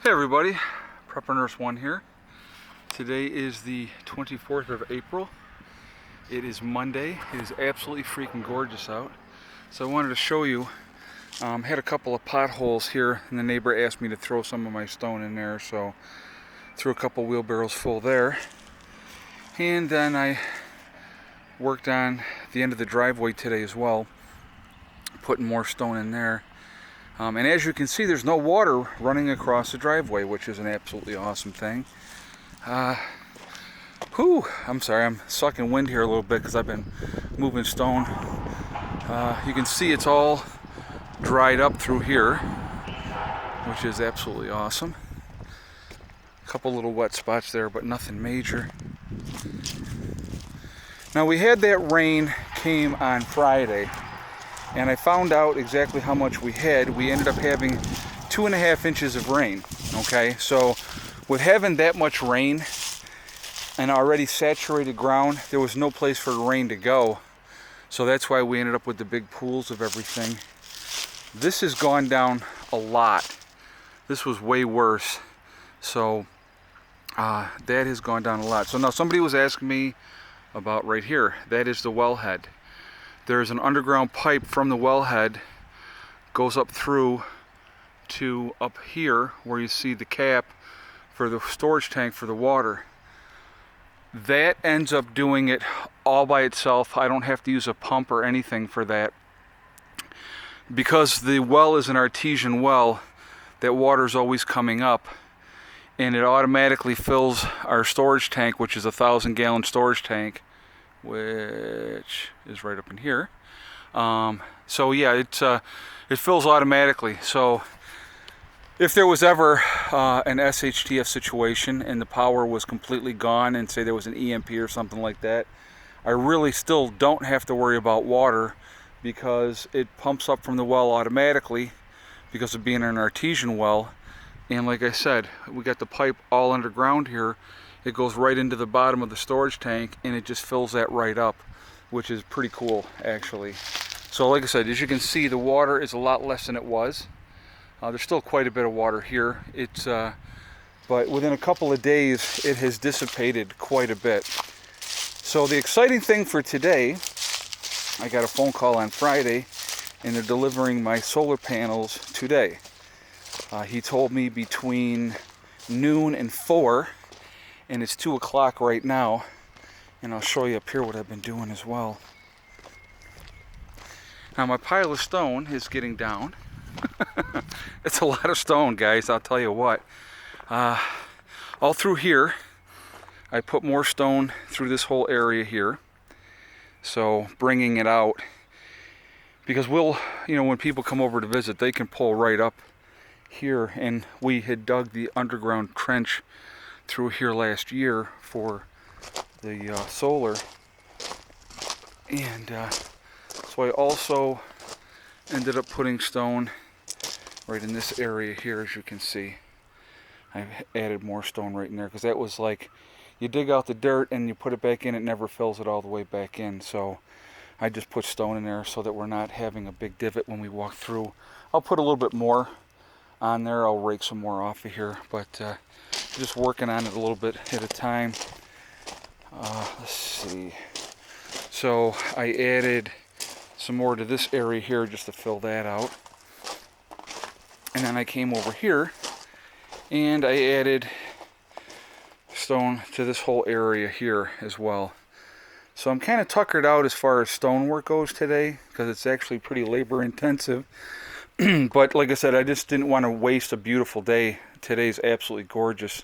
Hey everybody, Prepper Nurse 1 here. Today is the 24th of April. It is Monday. It is absolutely freaking gorgeous out. So I wanted to show you, had a couple of potholes here and the neighbor asked me to throw some of my stone in there, so threw a couple wheelbarrows full there. And then I worked on the end of the driveway today as well, putting more stone in there. And as you can see, there's no water running across the driveway, which is an absolutely awesome thing. I'm sorry, I'm sucking wind here a little bit because I've been moving stone. You can see it's all dried up through here, which is absolutely awesome. A couple little wet spots there, but nothing major. Now we had that rain came on Friday, and I found out exactly how much we had. We ended up having 2.5 inches of rain. Okay, so with having that much rain and already saturated ground, there was no place for the rain to go. So that's why we ended up with the big pools of everything. This has gone down a lot. This was way worse. So that has gone down a lot. So now somebody was asking me about right here. That is the wellhead. There's an underground pipe from the wellhead, goes up through to up here where you see the cap for the storage tank for the water. That ends up doing it all by itself. I don't have to use a pump or anything for that. Because the well is an artesian well, that water is always coming up, and it automatically fills our storage tank, which is a 1,000-gallon storage tank, which is right up in here. So yeah, it fills automatically. So if there was ever an SHTF situation and the power was completely gone, and say there was an EMP or something like that, I really still don't have to worry about water, because it pumps up from the well automatically because of being an artesian well. And like I said, we got the pipe all underground here. It goes right into the bottom of the storage tank, and it just fills that right up, which is pretty cool actually. So like I said, as you can see, the water is a lot less than it was. There's still quite a bit of water here. But within a couple of days, it has dissipated quite a bit. So the exciting thing for today, I got a phone call on Friday, and they're delivering my solar panels today. He told me between noon and 4, and it's 2 o'clock right now, and I'll show you up here what I've been doing as well. Now my pile of stone is getting down. It's a lot of stone, guys, I'll tell you what. All through here, I put more stone through this whole area here. So bringing it out, because when people come over to visit, they can pull right up here, and we had dug the underground trench through here last year for the solar, and so I also ended up putting stone right in this area here. As you can see, I've added more stone right in there, because that was like, you dig out the dirt and you put it back in, it never fills it all the way back in. So I just put stone in there so that we're not having a big divot when we walk through. I'll put a little bit more on there. I'll rake some more off of here, but just working on it a little bit at a time. Let's see. So I added some more to this area here just to fill that out. And then I came over here and I added stone to this whole area here as well. So I'm kind of tuckered out as far as stone work goes today, because it's actually pretty labor intensive. But like I said, I just didn't want to waste a beautiful day. Today's absolutely gorgeous,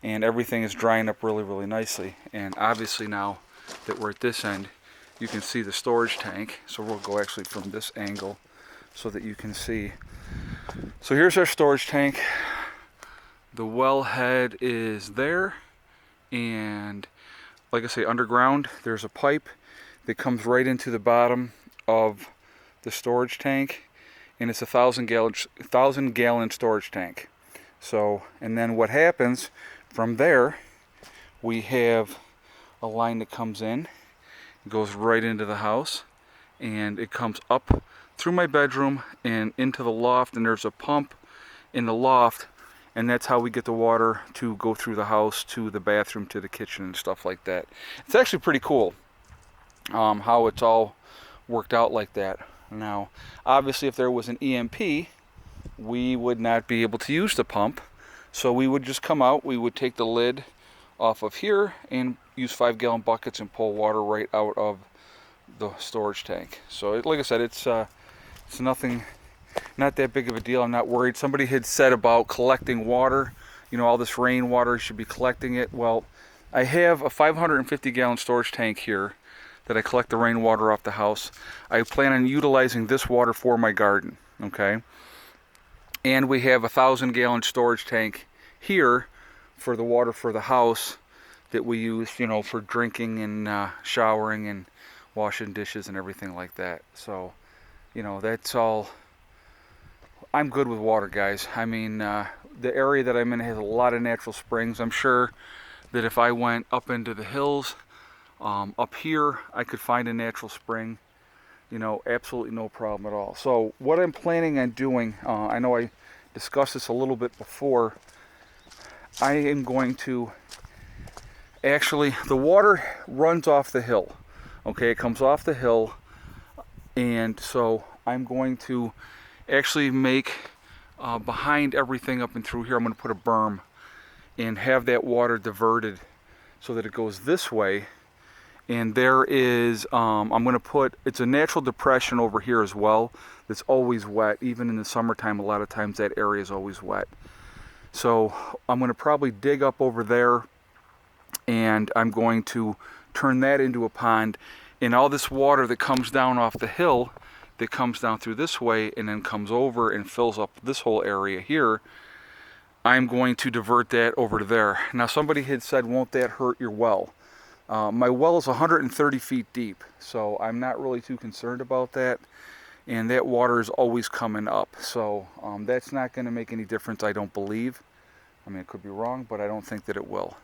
and everything is drying up really, really nicely. And obviously now that we're at this end, you can see the storage tank. So we'll go actually from this angle so that you can see. So here's our storage tank. The wellhead is there, and like I say, underground there's a pipe that comes right into the bottom of the storage tank, and it's a 1,000-gallon storage tank. So, and then what happens from there, we have a line that comes in, goes right into the house, and it comes up through my bedroom and into the loft, and there's a pump in the loft, and that's how we get the water to go through the house to the bathroom to the kitchen and stuff like that. It's actually pretty cool how it's all worked out like that. Now, obviously, if there was an EMP, we would not be able to use the pump, so we would just come out, we would take the lid off of here and use 5-gallon buckets and pull water right out of the storage tank. So like I said, it's nothing, not that big of a deal. I'm not worried. Somebody had said about collecting water, you know, all this rainwater, you should be collecting it. Well, I have a 550-gallon storage tank here that I collect the rainwater off the house. I plan on utilizing this water for my garden, okay? And we have a 1,000-gallon storage tank here for the water for the house that we use, you know, for drinking and showering and washing dishes and everything like that. So, you know, that's all. I'm good with water, guys. I mean, the area that I'm in has a lot of natural springs. I'm sure that if I went up into the hills, up here, I could find a natural spring. You know, absolutely no problem at all. So what I'm planning on doing, I know I discussed this a little bit before, I am going to, actually, the water runs off the hill. Okay, it comes off the hill, and so I'm going to actually make, behind everything up and through here, I'm going to put a berm and have that water diverted so that it goes this way. And there is, I'm going to put, it's a natural depression over here as well that's always wet. Even in the summertime, a lot of times that area is always wet. So I'm going to probably dig up over there, and I'm going to turn that into a pond. And all this water that comes down off the hill, that comes down through this way and then comes over and fills up this whole area here, I'm going to divert that over to there. Now, somebody had said, won't that hurt your well? My well is 130 feet deep, so I'm not really too concerned about that. And that water is always coming up, so that's not going to make any difference, I don't believe. I mean, it could be wrong, but I don't think that it will.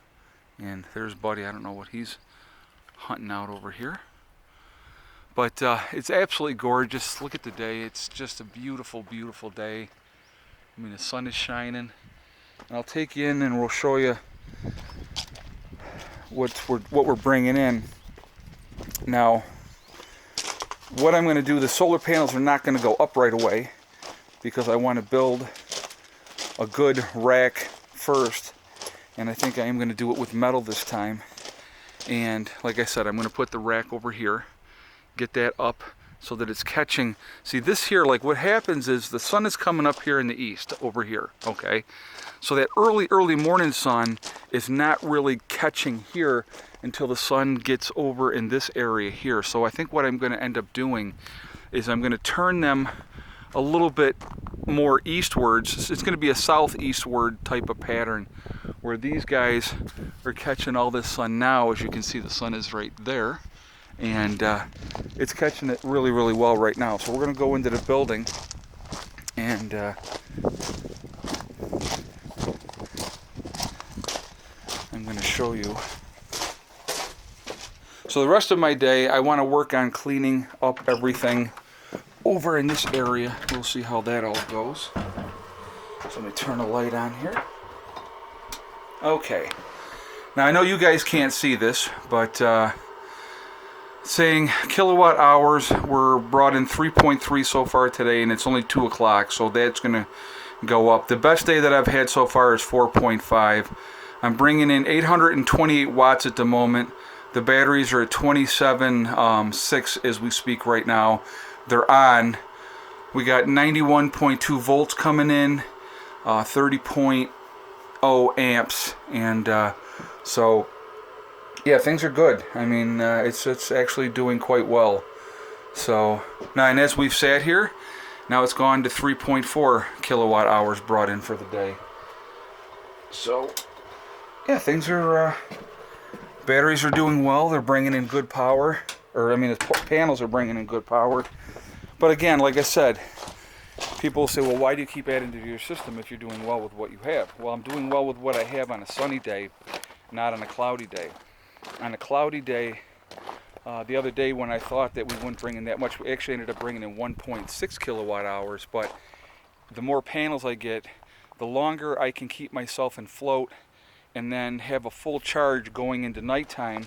And there's Buddy. I don't know what he's hunting out over here. But it's absolutely gorgeous. Look at the day. It's just a beautiful, beautiful day. I mean, the sun is shining. And I'll take you in and we'll show you what we're bringing in. Now, what I'm going to do, the solar panels are not going to go up right away because I want to build a good rack first. And I think I am going to do it with metal this time. And like I said, I'm going to put the rack over here, get that up so that it's catching. See, this here, like what happens is the sun is coming up here in the east over here, okay? So that early morning sun is not really catching here until the sun gets over in this area here. So I think what I'm going to end up doing is I'm going to turn them a little bit more eastwards. It's going to be a southeastward type of pattern where these guys are catching all this sun now. As you can see, the sun is right there, and it's catching it really, really well right now. So we're going to go into the building and I'm going to show you. So the rest of my day, I want to work on cleaning up everything over in this area. We'll see how that all goes. So let me turn the light on here. Okay. Now I know you guys can't see this, but saying kilowatt hours were brought in 3.3 so far today, and it's only 2 o'clock, so that's going to go up. The best day that I've had so far is 4.5. I'm bringing in 828 watts at the moment. The batteries are at 27.6 as we speak right now. They're on. We got 91.2 volts coming in, 30.0 amps, and so yeah, things are good. I mean, it's actually doing quite well. So now, and as we've sat here, now it's gone to 3.4 kilowatt hours brought in for the day. So yeah, things are. Batteries are doing well. They're bringing in good power, or I mean, the panels are bringing in good power. But again, like I said, people say, well, why do you keep adding to your system if you're doing well with what you have? Well, I'm doing well with what I have on a sunny day, not on a cloudy day. On a cloudy day, the other day when I thought that we wouldn't bring in that much, we actually ended up bringing in 1.6 kilowatt hours. But the more panels I get, the longer I can keep myself in float and then have a full charge going into nighttime,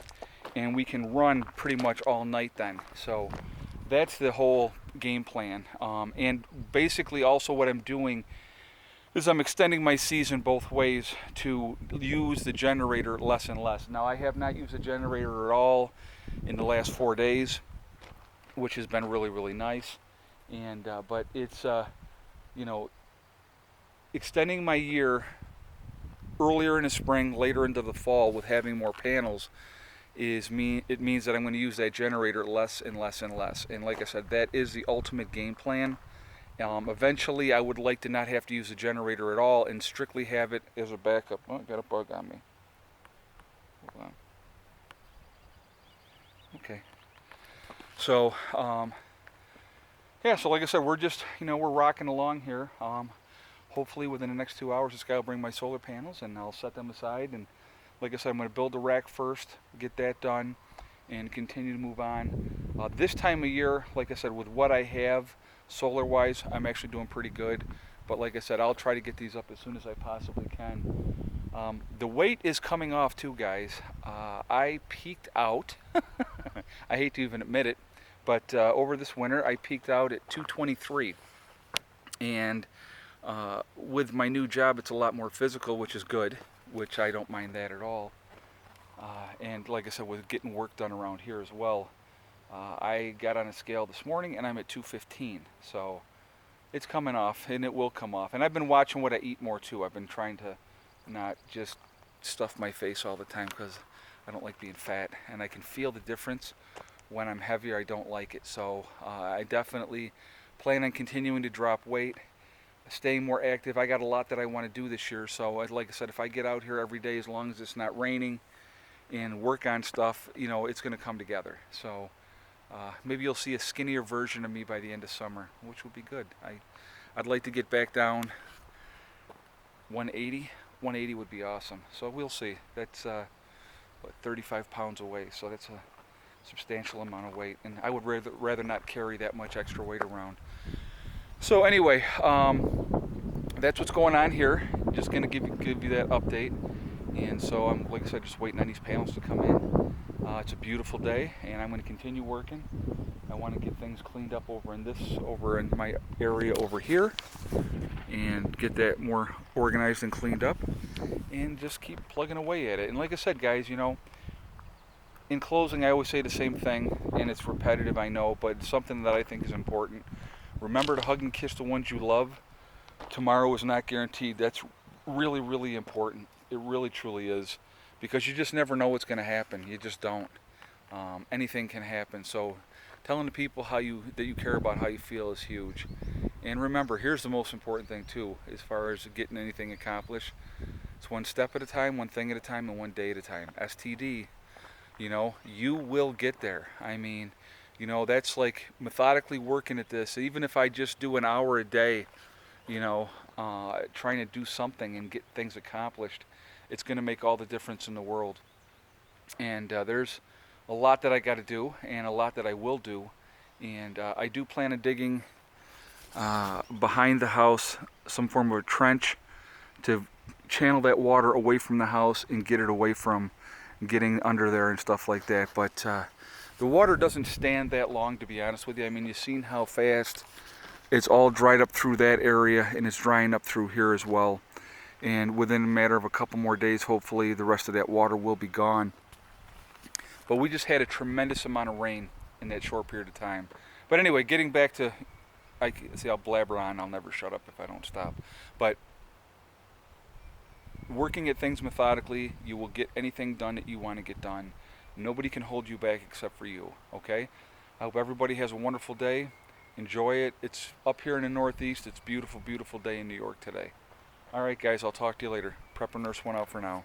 and we can run pretty much all night then. So that's the whole game plan. And basically also what I'm doing is I'm extending my season both ways to use the generator less and less. Now I have not used the generator at all in the last 4 days, which has been really, really nice. And but it's you know, extending my year earlier in the spring, later into the fall with having more panels it means that I'm going to use that generator less and less and less. And like I said, that is the ultimate game plan. Eventually, I would like to not have to use the generator at all and strictly have it as a backup. Oh, I got a bug on me. Hold on. Okay. So, yeah, so like I said, we're just, we're rocking along here. Hopefully within the next 2 hours, this guy will bring my solar panels and I'll set them aside. And like I said, I'm going to build the rack first, get that done, and continue to move on. This time of year, like I said, with what I have solar-wise, I'm actually doing pretty good. But like I said, I'll try to get these up as soon as I possibly can. The weight is coming off too, guys. I peaked out. I hate to even admit it, but over this winter, I peaked out at 223. And with my new job, it's a lot more physical, which is good, which I don't mind that at all. And like I said, with getting work done around here as well, I got on a scale this morning and I'm at 215. So it's coming off, and it will come off. And I've been watching what I eat more too. I've been trying to not just stuff my face all the time because I don't like being fat, and I can feel the difference when I'm heavier. I don't like it. So I definitely plan on continuing to drop weight, staying more active. I got a lot that I want to do this year, so like I said, if I get out here every day, as long as it's not raining, and work on stuff, it's going to come together. So maybe you'll see a skinnier version of me by the end of summer, which would be good. I'd like to get back down 180. 180 would be awesome. So we'll see. That's 35 pounds away, so that's a substantial amount of weight, and I would rather not carry that much extra weight around. So anyway, that's what's going on here. Just going to give you that update. And so I'm, like I said, just waiting on these panels to come in. It's a beautiful day, and I'm going to continue working. I want to get things cleaned up over in my area over here, and get that more organized and cleaned up, and just keep plugging away at it. And like I said, guys, in closing, I always say the same thing, and it's repetitive, I know, but it's something that I think is important. Remember to hug and kiss the ones you love. Tomorrow is not guaranteed. That's really, really important. It really, truly is, because you just never know what's going to happen. You just don't. Anything can happen. So telling the people that you care about how you feel is huge. And remember, here's the most important thing too, as far as getting anything accomplished. It's one step at a time, one thing at a time, and one day at a time. STD. You will get there. I mean, that's like methodically working at this. Even if I just do an hour a day, trying to do something and get things accomplished, it's going to make all the difference in the world. And there's a lot that I got to do, and a lot that I will do. And I do plan on digging behind the house some form of a trench to channel that water away from the house and get it away from getting under there and stuff like that. But the water doesn't stand that long, to be honest with you. I mean, you've seen how fast it's all dried up through that area, and it's drying up through here as well. And within a matter of a couple more days, hopefully the rest of that water will be gone. But we just had a tremendous amount of rain in that short period of time. But anyway, getting back to, I'll blabber on. I'll never shut up if I don't stop. But working at things methodically, you will get anything done that you want to get done. Nobody can hold you back except for you, okay? I hope everybody has a wonderful day. Enjoy it. It's up here in the Northeast. It's a beautiful, beautiful day in New York today. All right, guys, I'll talk to you later. Prepper Nurse 1 out for now.